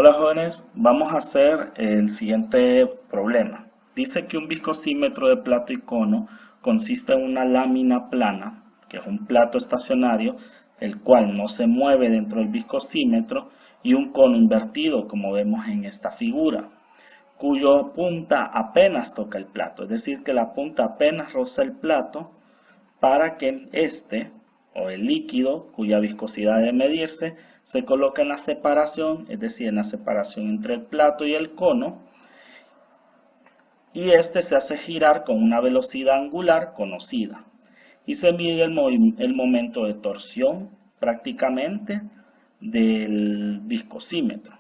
Hola jóvenes, vamos a hacer el siguiente problema. Dice que un viscosímetro de plato y cono consiste en una lámina plana, que es un plato estacionario, el cual no se mueve dentro del viscosímetro, y un cono invertido, como vemos en esta figura, cuyo punta apenas toca el plato, es decir, que la punta apenas roza el plato para que este o el líquido cuya viscosidad debe medirse se coloca en la separación, es decir, en la separación entre el plato y el cono, y este se hace girar con una velocidad angular conocida y se mide el momento de torsión prácticamente del viscosímetro.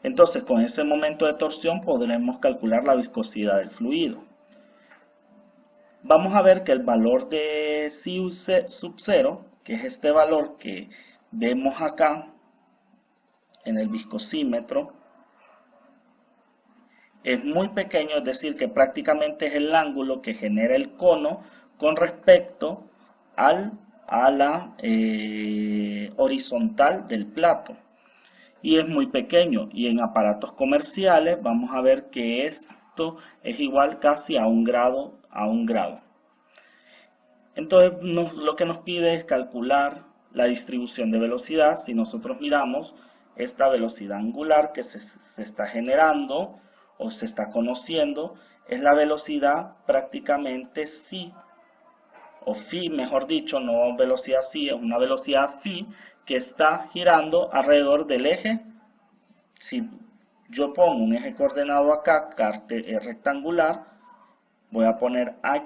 Entonces, con ese momento de torsión podremos calcular la viscosidad del fluido. Vamos a ver que el valor de psi sub 0, que es este valor que vemos acá en el viscosímetro, es muy pequeño, es decir, que prácticamente es el ángulo que genera el cono con respecto a la horizontal del plato. Y es muy pequeño, y en aparatos comerciales vamos a ver que esto es igual casi a un grado. Entonces lo que nos pide es calcular la distribución de velocidad. Si nosotros miramos esta velocidad angular que se está generando o se está conociendo, es la velocidad prácticamente psi, o phi mejor dicho, no velocidad psi, es una velocidad phi que está girando alrededor del eje. Si yo pongo un eje coordenado acá, rectangular, voy a poner a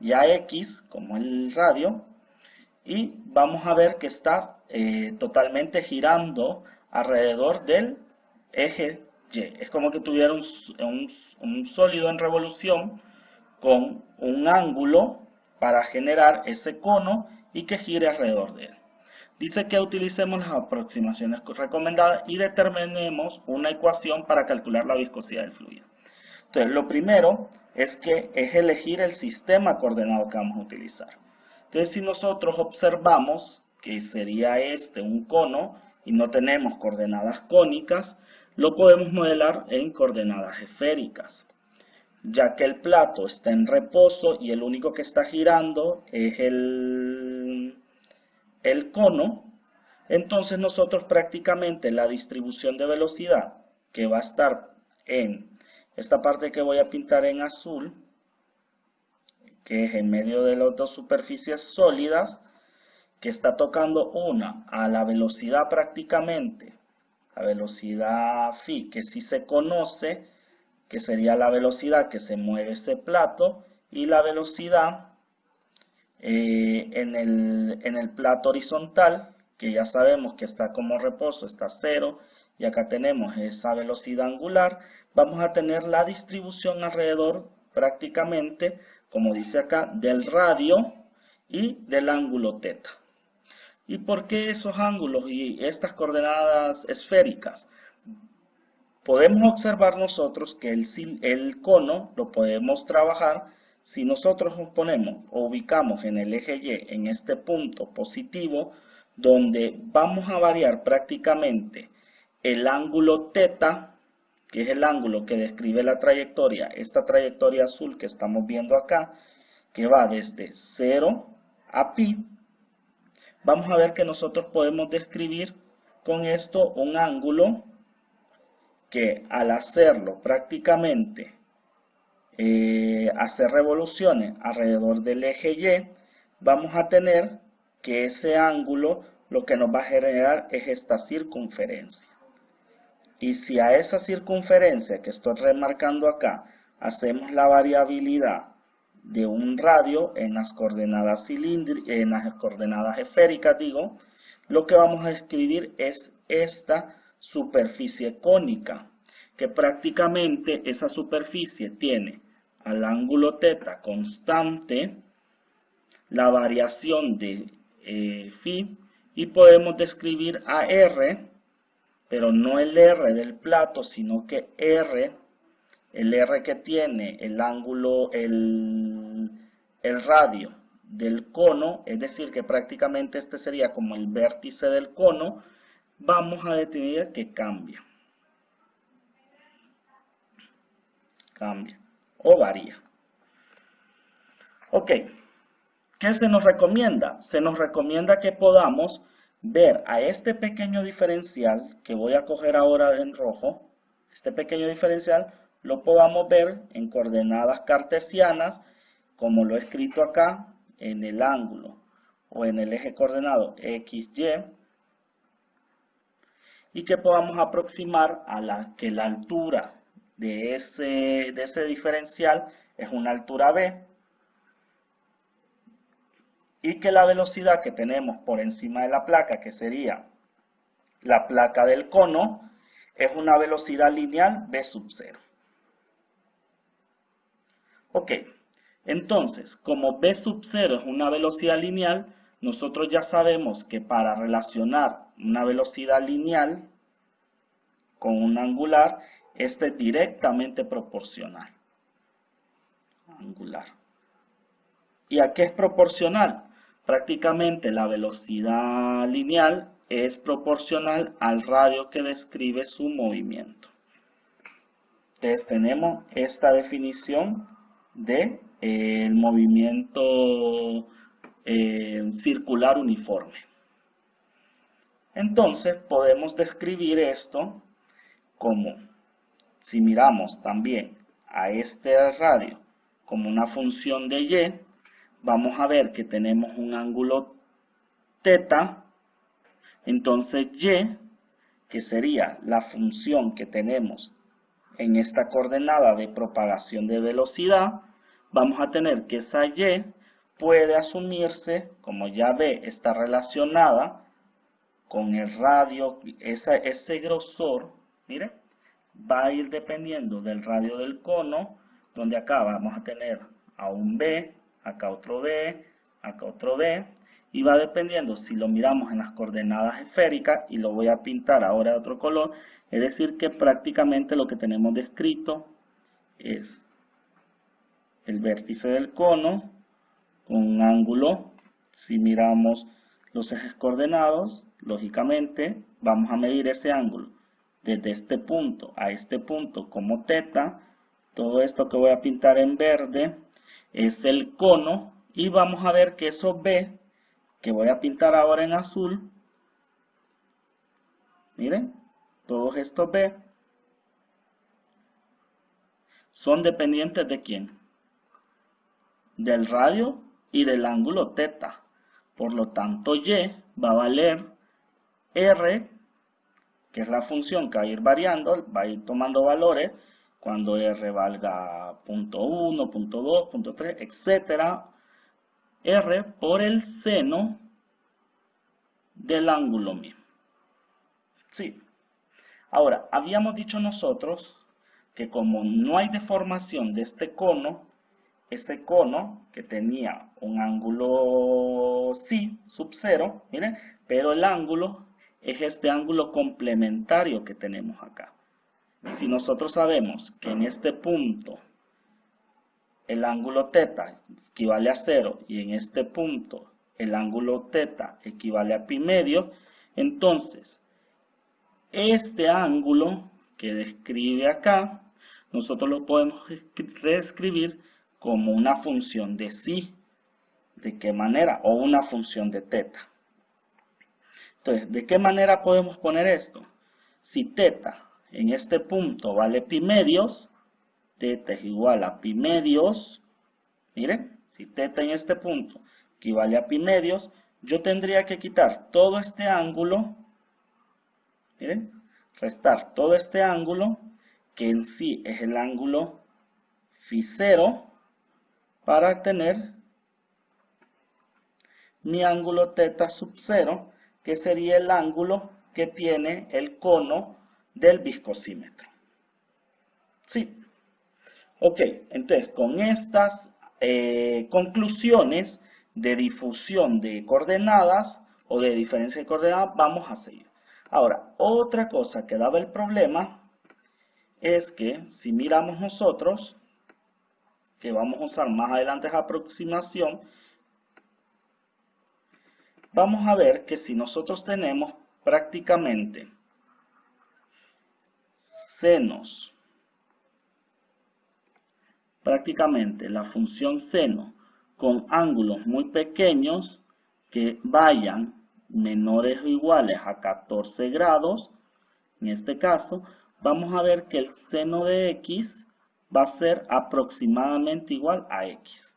y a X como el radio, y vamos a ver que está totalmente girando alrededor del eje Y. Es como que tuviera un sólido en revolución con un ángulo para generar ese cono y que gire alrededor de él. Dice que utilicemos las aproximaciones recomendadas y determinemos una ecuación para calcular la viscosidad del fluido. Entonces, lo primero es elegir el sistema coordenado que vamos a utilizar. Entonces, si nosotros observamos que sería este un cono y no tenemos coordenadas cónicas, lo podemos modelar en coordenadas esféricas, ya que el plato está en reposo y el único que está girando es el cono. Entonces nosotros prácticamente la distribución de velocidad que va a estar en esta parte que voy a pintar en azul, que es en medio de las dos superficies sólidas, que está tocando una a la velocidad prácticamente, la velocidad phi, que sí se conoce, que sería la velocidad que se mueve ese plato, y la velocidad en el plato horizontal, que ya sabemos que está como reposo, está 0, y acá tenemos esa velocidad angular. Vamos a tener la distribución alrededor prácticamente, como dice acá, del radio y del ángulo θ. ¿Y por qué esos ángulos y estas coordenadas esféricas? Podemos observar nosotros que el cono lo podemos trabajar si nosotros nos ponemos o ubicamos en el eje Y en este punto positivo, donde vamos a variar prácticamente el ángulo θ, que es el ángulo que describe la trayectoria, esta trayectoria azul que estamos viendo acá, que va desde 0 a pi. Vamos a ver que nosotros podemos describir con esto un ángulo que al hacerlo prácticamente hacer revoluciones alrededor del eje Y, vamos a tener que ese ángulo lo que nos va a generar es esta circunferencia. Y si a esa circunferencia que estoy remarcando acá hacemos la variabilidad de un radio en las coordenadas en las coordenadas esféricas, lo que vamos a describir es esta superficie cónica, que prácticamente esa superficie tiene al ángulo θ constante, la variación de phi, y podemos describir a R, pero no el R del plato, sino que R, el R que tiene el ángulo, el radio del cono, es decir, que prácticamente este sería como el vértice del cono, vamos a definir que cambia o varía. Ok, ¿qué se nos recomienda? Se nos recomienda que podamos ver a este pequeño diferencial que voy a coger ahora en rojo. Este pequeño diferencial lo podamos ver en coordenadas cartesianas, como lo he escrito acá, en el ángulo o en el eje coordenado XY, y que podamos aproximar a que la altura de ese diferencial es una altura B, y que la velocidad que tenemos por encima de la placa, que sería la placa del cono, es una velocidad lineal v sub 0. Ok, entonces, como v sub 0 es una velocidad lineal, nosotros ya sabemos que para relacionar una velocidad lineal con un angular, este es directamente proporcional. Angular. ¿Y a qué es proporcional? Prácticamente la velocidad lineal es proporcional al radio que describe su movimiento. Entonces tenemos esta definición de el movimiento circular uniforme. Entonces podemos describir esto como, si miramos también a este radio como una función de y, vamos a ver que tenemos un ángulo teta. Entonces y, que sería la función que tenemos en esta coordenada de propagación de velocidad, vamos a tener que esa y puede asumirse, como ya B está relacionada con el radio, ese grosor, mire, va a ir dependiendo del radio del cono, donde acá vamos a tener a un B, acá otro B, acá otro B, y va dependiendo si lo miramos en las coordenadas esféricas, y lo voy a pintar ahora de otro color, es decir que prácticamente lo que tenemos descrito es el vértice del cono con un ángulo. Si miramos los ejes coordenados, lógicamente vamos a medir ese ángulo desde este punto a este punto como teta. Todo esto que voy a pintar en verde es el cono, y vamos a ver que esos B que voy a pintar ahora en azul, miren, todos estos B son dependientes de ¿quién? Del radio y del ángulo teta. Por lo tanto, y va a valer r, que es la función que va a ir variando, va a ir tomando valores cuando r valga 0.1, 0.2, 0.3, etcétera, r por el seno del ángulo mismo. Sí. Ahora, habíamos dicho nosotros que como no hay deformación de este cono, ese cono que tenía un ángulo sí, sub 0, miren, pero el ángulo es este ángulo complementario que tenemos acá. Si nosotros sabemos que en este punto el ángulo teta equivale a 0 y en este punto el ángulo teta equivale a pi medio, entonces este ángulo que describe acá, nosotros lo podemos reescribir como una función de psi. ¿De qué manera? O una función de teta. Entonces, ¿de qué manera podemos poner esto? Si teta en este punto vale pi medios, teta es igual a pi medios, miren, si teta en este punto equivale a pi medios, yo tendría que quitar todo este ángulo, miren, restar todo este ángulo, que en sí es el ángulo phi 0, para tener mi ángulo teta sub 0, que sería el ángulo que tiene el cono del viscosímetro. Sí. Ok, entonces con estas conclusiones de difusión de coordenadas o de diferencia de coordenadas vamos a seguir. Ahora, otra cosa que daba el problema es que si miramos nosotros, que vamos a usar más adelante esa aproximación, vamos a ver que si nosotros tenemos prácticamente senos, la función seno con ángulos muy pequeños que vayan menores o iguales a 14 grados, en este caso, vamos a ver que el seno de x va a ser aproximadamente igual a x.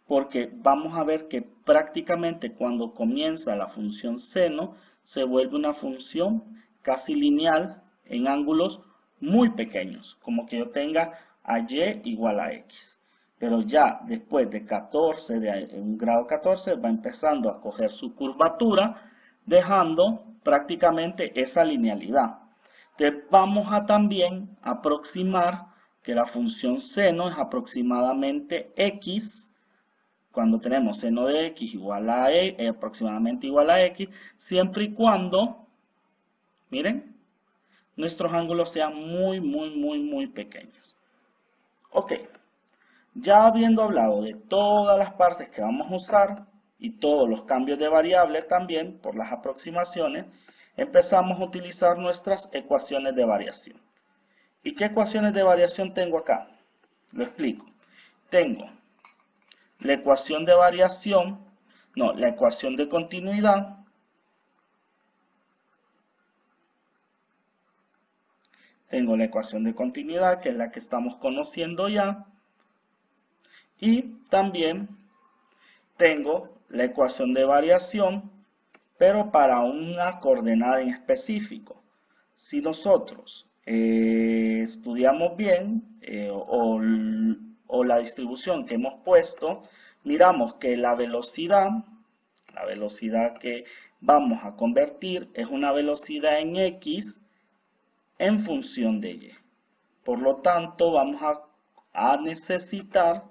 Porque vamos a ver que prácticamente cuando comienza la función seno, se vuelve una función casi lineal en ángulos muy pequeños, como que yo tenga a y igual a x. Pero ya después de 14, de un grado 14, va empezando a coger su curvatura, dejando prácticamente esa linealidad. Entonces vamos a también aproximar que la función seno es aproximadamente x, cuando tenemos seno de x igual a aproximadamente igual a x, siempre y cuando, miren, nuestros ángulos sean muy pequeños. Ok, ya habiendo hablado de todas las partes que vamos a usar y todos los cambios de variable también por las aproximaciones, empezamos a utilizar nuestras ecuaciones de variación. ¿Y qué ecuaciones de variación tengo acá? Lo explico. Tengo la ecuación de variación, la ecuación de continuidad, tengo la ecuación de continuidad, que es la que estamos conociendo ya, y también tengo la ecuación de variación, pero para una coordenada en específico. Si nosotros estudiamos bien o la distribución que hemos puesto, miramos que la velocidad que vamos a convertir es una velocidad en x en función de y. Por lo tanto, vamos a necesitar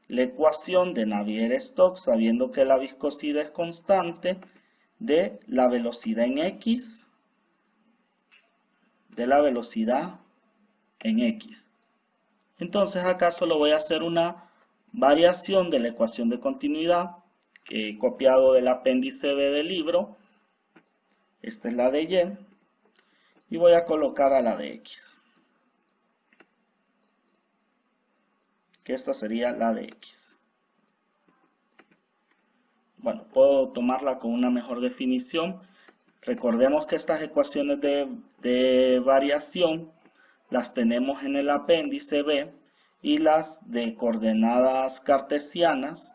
la ecuación de Navier-Stokes, sabiendo que la viscosidad es constante, de la velocidad en x, Entonces acá solo voy a hacer una variación de la ecuación de continuidad que he copiado del apéndice B del libro. Esta es la de y voy a colocar a la de x, que esta sería la de x. Bueno, puedo tomarla con una mejor definición. Recordemos que estas ecuaciones de variación las tenemos en el apéndice B, y las de coordenadas cartesianas,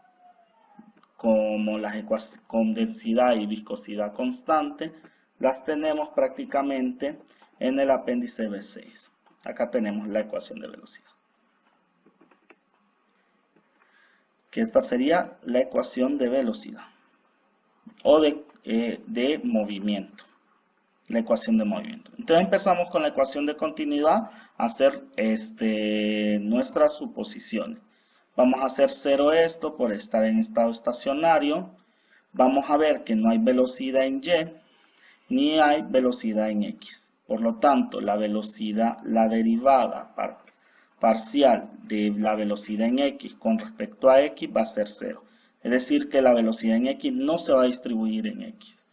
como las ecuaciones con densidad y viscosidad constante, las tenemos prácticamente en el apéndice B6. Acá tenemos la ecuación de velocidad, que esta sería la ecuación de velocidad o de movimiento, la ecuación de movimiento. Entonces empezamos con la ecuación de continuidad a hacer nuestras suposiciones. Vamos a hacer 0 esto por estar en estado estacionario. Vamos a ver que no hay velocidad en y ni hay velocidad en x. Por lo tanto, la velocidad, la derivada parcial de la velocidad en x con respecto a x va a ser 0. Es decir, que la velocidad en x no se va a distribuir en x.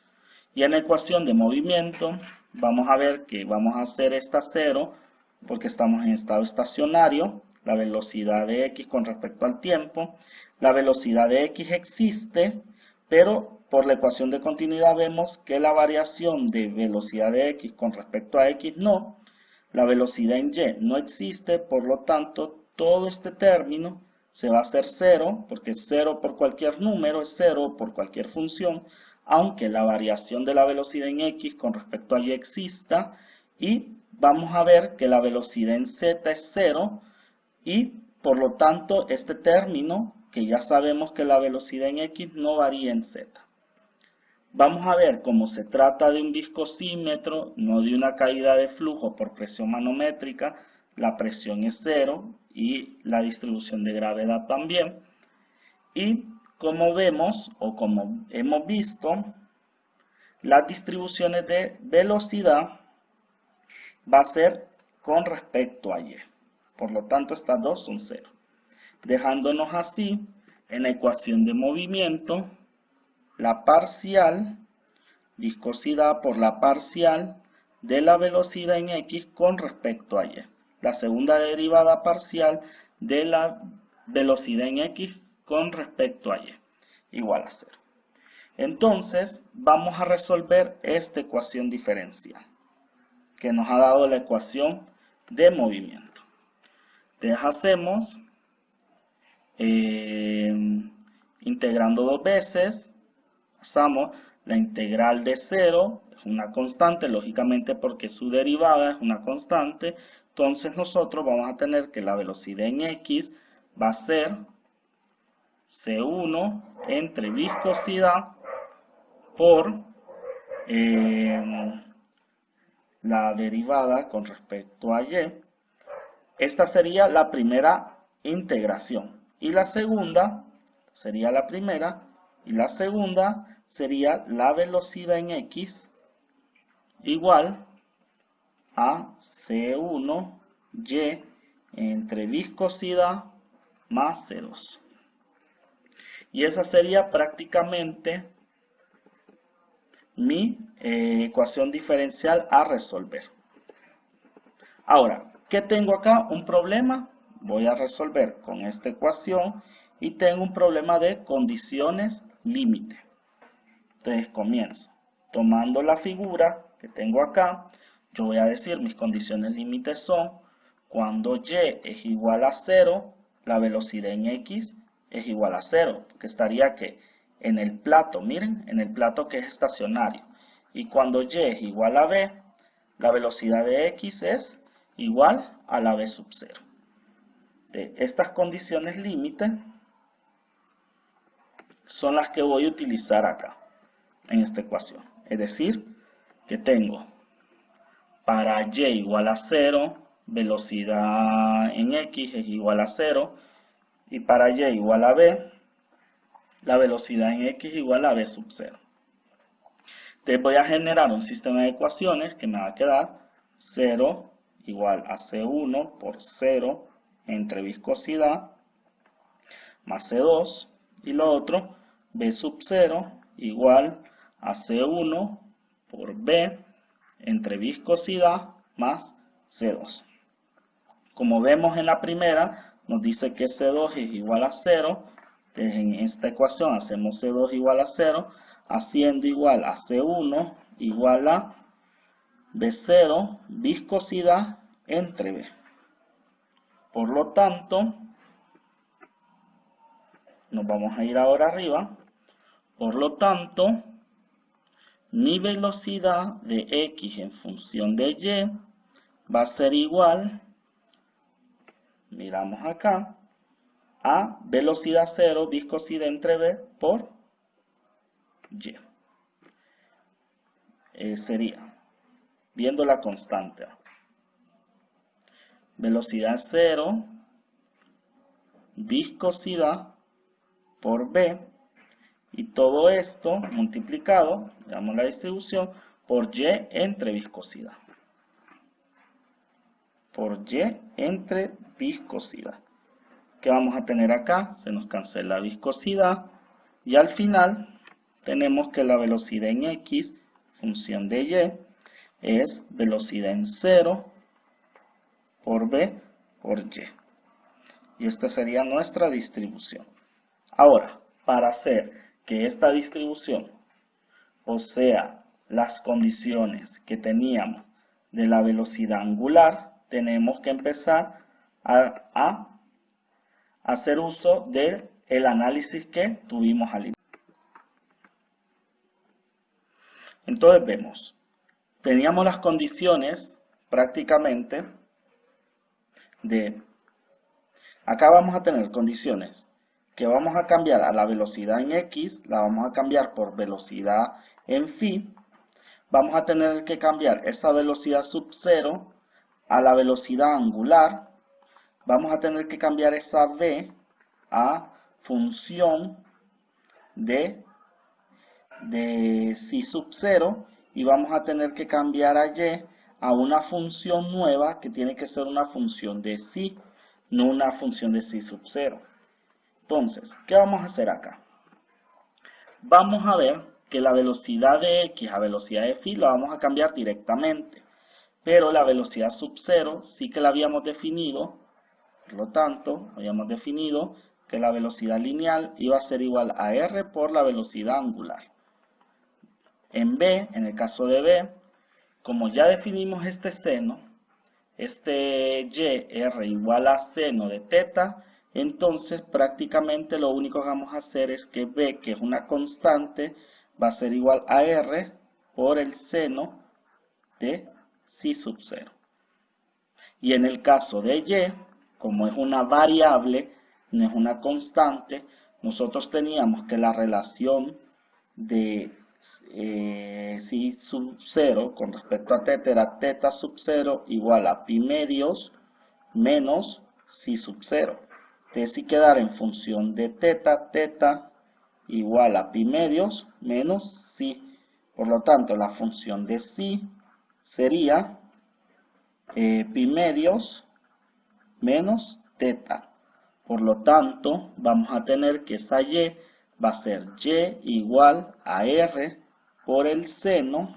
Y en la ecuación de movimiento, vamos a ver que vamos a hacer esta 0 porque estamos en estado estacionario. La velocidad de x con respecto al tiempo. La velocidad de x existe, pero por la ecuación de continuidad vemos que la variación de velocidad de x con respecto a x no. La velocidad en y no existe, por lo tanto, todo este término se va a hacer 0, porque 0 por cualquier número es 0 por cualquier función, aunque la variación de la velocidad en x con respecto a y exista, y vamos a ver que la velocidad en z es 0, y por lo tanto este término, que ya sabemos que la velocidad en x no varía en z. Vamos a ver cómo se trata de un viscosímetro, no de una caída de flujo por presión manométrica, la presión es 0 y la distribución de gravedad también. Y como vemos o como hemos visto, las distribuciones de velocidad va a ser con respecto a y. Por lo tanto, estas dos son 0. Dejándonos así en la ecuación de movimiento la parcial viscosidad por la parcial de la velocidad en X con respecto a Y. La segunda derivada parcial de la velocidad en X con respecto a Y, igual a 0. Entonces, vamos a resolver esta ecuación diferencial que nos ha dado la ecuación de movimiento. Entonces hacemos, integrando dos veces, pasamos la integral de 0, es una constante, lógicamente porque su derivada es una constante. Entonces nosotros vamos a tener que la velocidad en X va a ser C1 entre viscosidad por la derivada con respecto a Y. Esta sería la primera integración. Y la segunda sería la primera. Y la segunda sería la velocidad en X igual a C1Y entre viscosidad más C2. Y esa sería prácticamente mi ecuación diferencial a resolver. Ahora, ¿qué tengo acá? Un problema. Voy a resolver con esta ecuación y tengo un problema de condiciones límite. Entonces comienzo. Tomando la figura que tengo acá, yo voy a decir mis condiciones límites son cuando Y es igual a 0, la velocidad en X es igual a 0, que estaría que en el plato, miren, en el plato que es estacionario. Y cuando Y es igual a B, la velocidad de X es igual a la B sub 0. De estas condiciones límite son las que voy a utilizar acá, en esta ecuación. Es decir, que tengo para Y igual a 0, velocidad en X es igual a 0, y para Y igual a B, la velocidad en X igual a B sub 0. Entonces voy a generar un sistema de ecuaciones que me va a quedar 0 igual a C1 por 0 entre viscosidad más C2, y lo otro, B sub 0 igual a C1 por B entre viscosidad más C2. Como vemos en la primera, nos dice que C2 es igual a 0. Entonces en esta ecuación hacemos C2 igual a 0, haciendo igual a C1 igual a B0 viscosidad entre B. Por lo tanto, nos vamos a ir ahora arriba. Por lo tanto, mi velocidad de X en función de Y va a ser igual, miramos acá, a velocidad 0 viscosidad entre B por Y. Sería, viendo la constante, velocidad 0 viscosidad por B, y todo esto multiplicado, damos la distribución, por Y entre viscosidad. Por Y entre viscosidad. ¿Qué vamos a tener acá? Se nos cancela la viscosidad. Y al final tenemos que la velocidad en X, función de Y, es velocidad en 0 por B por Y. Y esta sería nuestra distribución. Ahora, para hacer que esta distribución, o sea, las condiciones que teníamos de la velocidad angular, tenemos que empezar a hacer uso del análisis que tuvimos al inicio. Entonces vemos, teníamos las condiciones prácticamente de, acá vamos a tener condiciones que vamos a cambiar a la velocidad en X, la vamos a cambiar por velocidad en phi. Vamos a tener que cambiar esa velocidad sub 0 a la velocidad angular. Vamos a tener que cambiar esa v a función de psi sub 0, y vamos a tener que cambiar a y a una función nueva que tiene que ser una función de psi, no una función de psi sub 0. Entonces, ¿qué vamos a hacer acá? Vamos a ver que la velocidad de X a velocidad de phi la vamos a cambiar directamente, pero la velocidad sub 0 sí que la habíamos definido, por lo tanto, habíamos definido que la velocidad lineal iba a ser igual a r por la velocidad angular. En B, en el caso de B, como ya definimos este seno, este y r igual a seno de teta, entonces prácticamente lo único que vamos a hacer es que b, que es una constante, va a ser igual a r por el seno de psi sub 0. Y en el caso de y, como es una variable, no es una constante, nosotros teníamos que la relación de psi sub 0 con respecto a teta era teta sub 0 igual a pi medios menos psi sub 0. Entonces si quedar en función de teta, teta igual a pi medios menos psi. Por lo tanto, la función de psi sería pi medios menos teta. Por lo tanto, vamos a tener que esa y va a ser y igual a r por el seno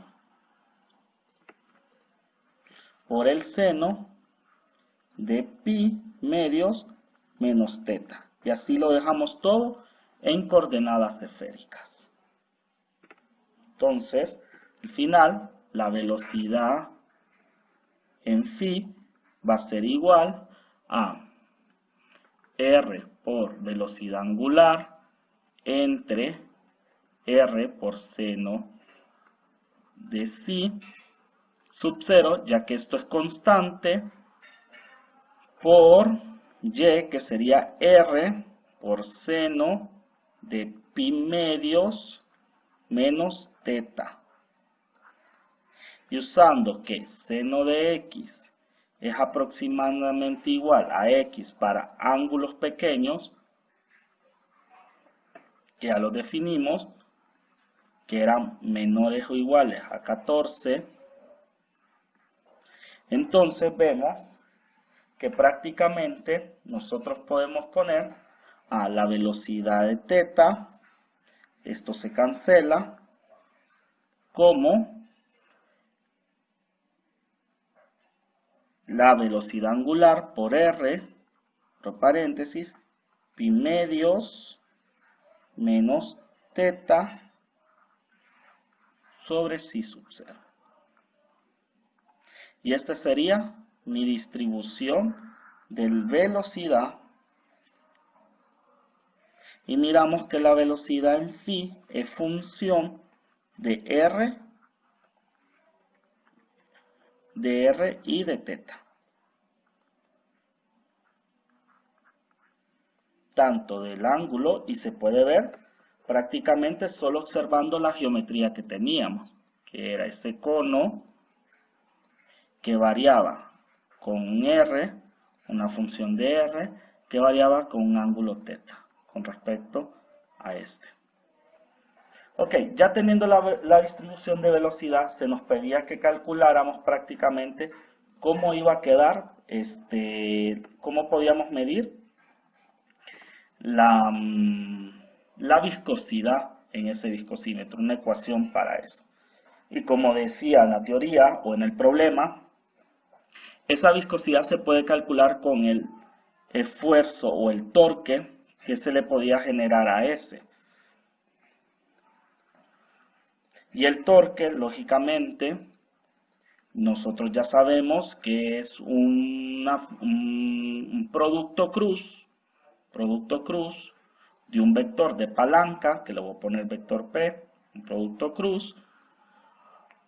de pi medios menos teta. Y así lo dejamos todo en coordenadas esféricas. Entonces, al final, la velocidad en phi va a ser igual a r por velocidad angular entre r por seno de psi sub 0, ya que esto es constante, por y, que sería r por seno de pi medios menos teta. Y usando que seno de x es aproximadamente igual a x para ángulos pequeños, que ya los definimos, que eran menores o iguales a 14, entonces vemos que prácticamente nosotros podemos poner a la velocidad de teta, esto se cancela, como la velocidad angular por r, por paréntesis, pi medios menos teta sobre psi sub 0. Y esta sería mi distribución de velocidad. Y miramos que la velocidad en phi es función de r y de teta. Tanto del ángulo, y se puede ver prácticamente solo observando la geometría que teníamos, que era ese cono que variaba con un r, una función de r, que variaba con un ángulo teta, con respecto a este. Ok, ya teniendo la distribución de velocidad, se nos pedía que calculáramos prácticamente cómo iba a quedar, cómo podíamos medir la viscosidad en ese viscosímetro, una ecuación para eso. Y como decía en la teoría o en el problema, esa viscosidad se puede calcular con el esfuerzo o el torque que se le podía generar a ese. Y el torque, lógicamente, nosotros ya sabemos que es un producto cruz de un vector de palanca, que le voy a poner vector P, un producto cruz,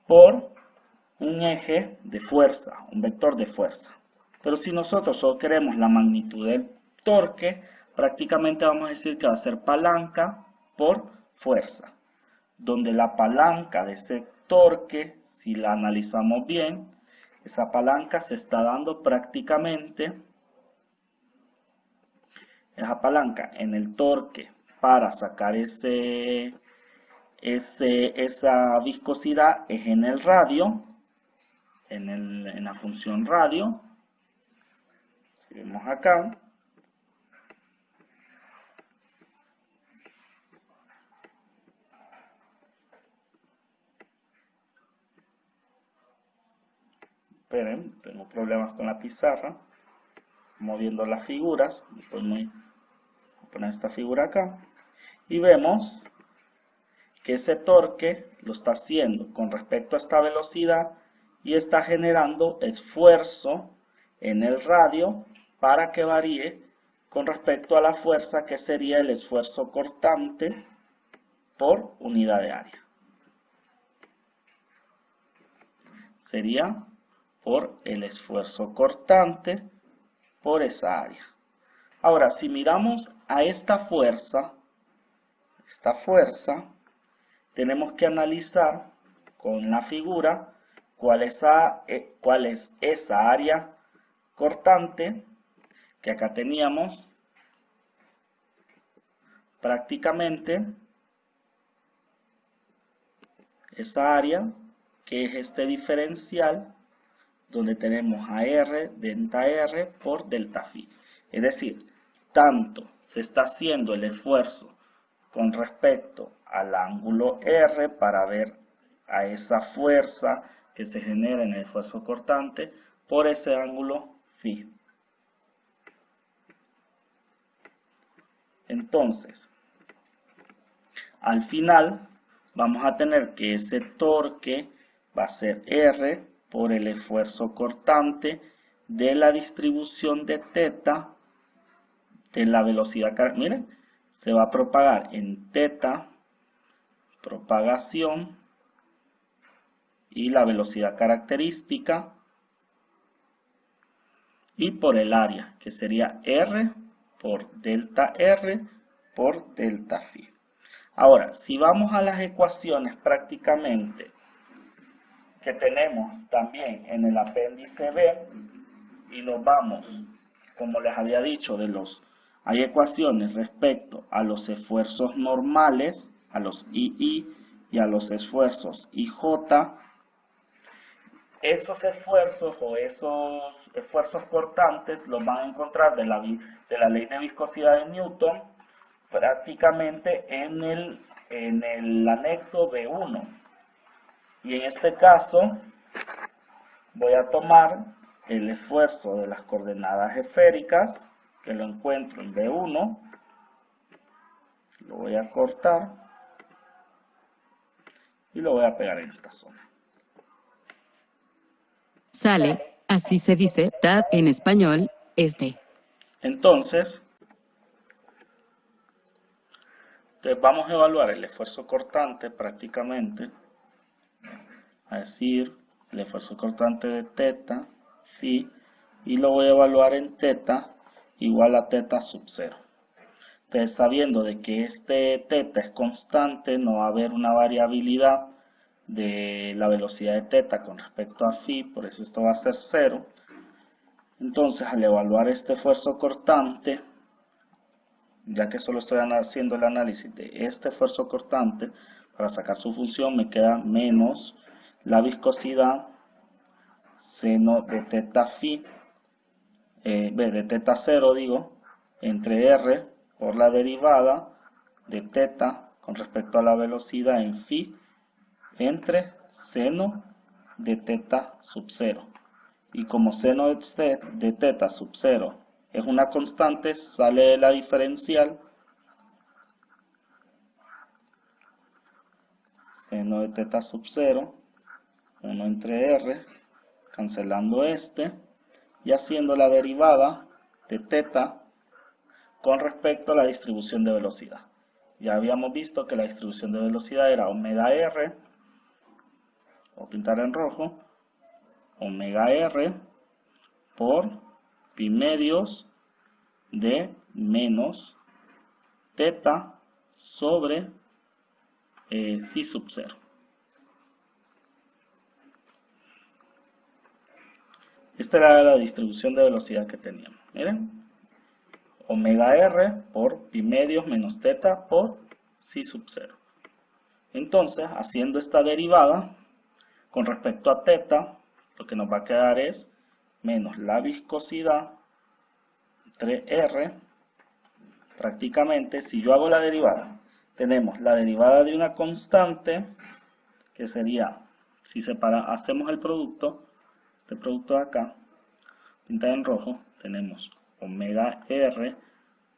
por un eje de fuerza, un vector de fuerza. Pero si nosotros solo queremos la magnitud del torque, prácticamente vamos a decir que va a ser palanca por fuerza, donde la palanca de ese torque, si la analizamos bien, esa palanca se está dando prácticamente, esa palanca en el torque para sacar esa viscosidad es en el radio, en la función radio. Si vemos acá, Esperen, tengo problemas con la pizarra. Moviendo las figuras. Voy a poner esta figura acá. Y vemos que ese torque lo está haciendo con respecto a esta velocidad y está generando esfuerzo en el radio para que varíe con respecto a la fuerza, que sería el esfuerzo cortante por unidad de área. Sería por el esfuerzo cortante por esa área. Ahora, si miramos a esta fuerza, tenemos que analizar con la figura cuál es esa área cortante, que acá teníamos prácticamente esa área, que es este diferencial, donde tenemos a R, delta R por delta phi. Es decir, tanto se está haciendo el esfuerzo con respecto al ángulo R para ver a esa fuerza que se genera en el esfuerzo cortante por ese ángulo phi. Entonces, al final vamos a tener que ese torque va a ser R por el esfuerzo cortante de la distribución de teta de la velocidad. Miren, se va a propagar en teta, propagación, y la velocidad característica, y por el área, que sería R por delta R por delta phi. Ahora, si vamos a las ecuaciones prácticamente que tenemos también en el apéndice B, y nos vamos, como les había dicho, hay ecuaciones respecto a los esfuerzos normales, a los II y a los esfuerzos IJ. Esos esfuerzos o esos esfuerzos cortantes los van a encontrar de la ley de viscosidad de Newton prácticamente en el anexo B1. Y en este caso voy a tomar el esfuerzo de las coordenadas esféricas, que lo encuentro en B1, lo voy a cortar y lo voy a pegar en esta zona. Sale, así se dice, TAD en español, Entonces vamos a evaluar el esfuerzo cortante prácticamente, a decir, el esfuerzo cortante de teta, phi, y lo voy a evaluar en teta igual a teta sub 0. Entonces, sabiendo de que este teta es constante, no va a haber una variabilidad de la velocidad de teta con respecto a phi, por eso esto va a ser 0. Entonces, al evaluar este esfuerzo cortante, ya que solo estoy haciendo el análisis de este esfuerzo cortante, para sacar su función me queda menos la viscosidad seno de teta phi, de teta 0 digo, entre R por la derivada de teta con respecto a la velocidad en phi entre seno de teta sub 0. Y como seno de teta sub 0 es una constante, sale de la diferencial seno de teta sub 0, 1 entre R, cancelando este, y haciendo la derivada de teta con respecto a la distribución de velocidad. Ya habíamos visto que la distribución de velocidad era omega R, voy a pintar en rojo, omega R por pi medios de menos teta sobre psi sub 0. Esta era la distribución de velocidad que teníamos. Miren, omega R por pi medios menos teta por psi sub 0. Entonces, haciendo esta derivada con respecto a teta, lo que nos va a quedar es menos la viscosidad entre R. Prácticamente, si yo hago la derivada, tenemos la derivada de una constante, que sería, si hacemos el producto, este producto de acá, pintado en rojo, tenemos omega R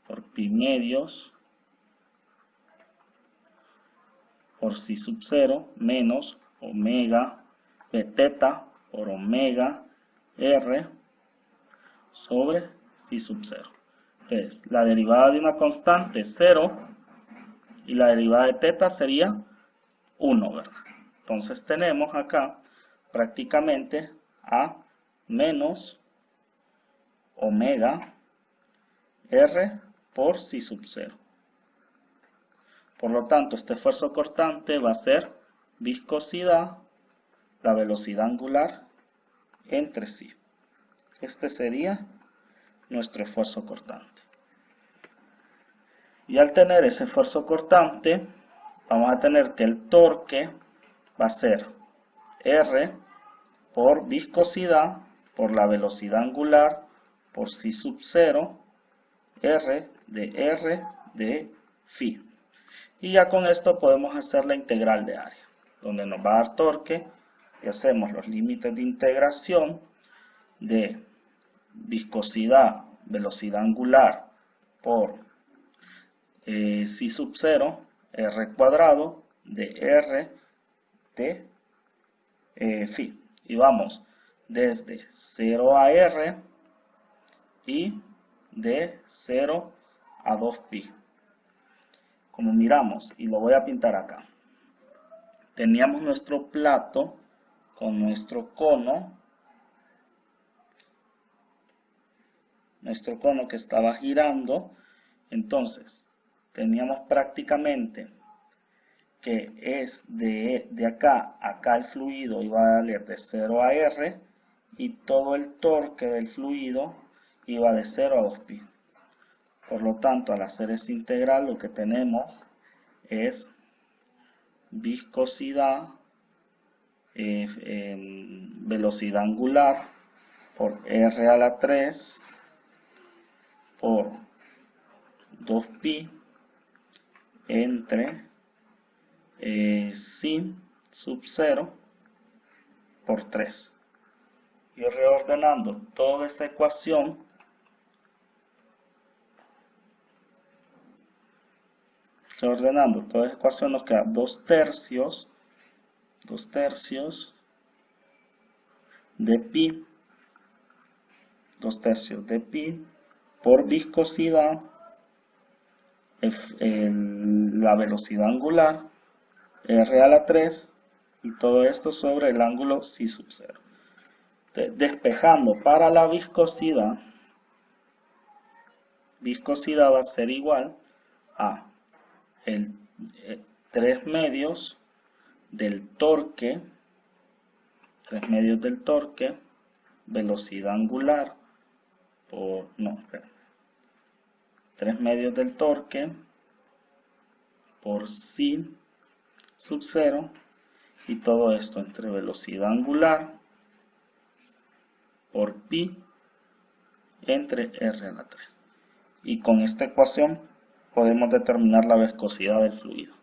por pi medios por si sub 0 menos omega teta por omega R sobre si sub 0. Entonces, la derivada de una constante es 0 y la derivada de teta sería 1, ¿verdad? Entonces tenemos acá prácticamente a menos omega R por si sub 0. Por lo tanto, este esfuerzo cortante va a ser viscosidad, la velocidad angular entre sí. Este sería nuestro esfuerzo cortante. Y al tener ese esfuerzo cortante, vamos a tener que el torque va a ser R por viscosidad por la velocidad angular por si sub 0 R de phi. Y ya con esto podemos hacer la integral de área, donde nos va a dar torque y hacemos los límites de integración de viscosidad, velocidad angular por si sub 0 R cuadrado de R de phi. Y vamos desde 0 a R y de 0 a 2pi. Como miramos, y lo voy a pintar acá, teníamos nuestro plato con nuestro cono que estaba girando. Entonces teníamos prácticamente que es de acá a acá el fluido iba a valer de 0 a R y todo el torque del fluido iba de 0 a 2pi. Por lo tanto, al hacer esta integral, lo que tenemos es viscosidad, velocidad angular por R a la 3 por 2pi entre sin sub 0 por 3. Y reordenando toda esa ecuación, nos queda 2 tercios de pi, 2 tercios de pi por viscosidad, la velocidad angular, R a la 3, y todo esto sobre el ángulo si sub 0. Despejando para la viscosidad va a ser igual a el 3 medios del torque, velocidad angular por, 3 medios del torque por si sub 0, y todo esto entre velocidad angular por pi entre R a la 3. Y con esta ecuación podemos determinar la viscosidad del fluido.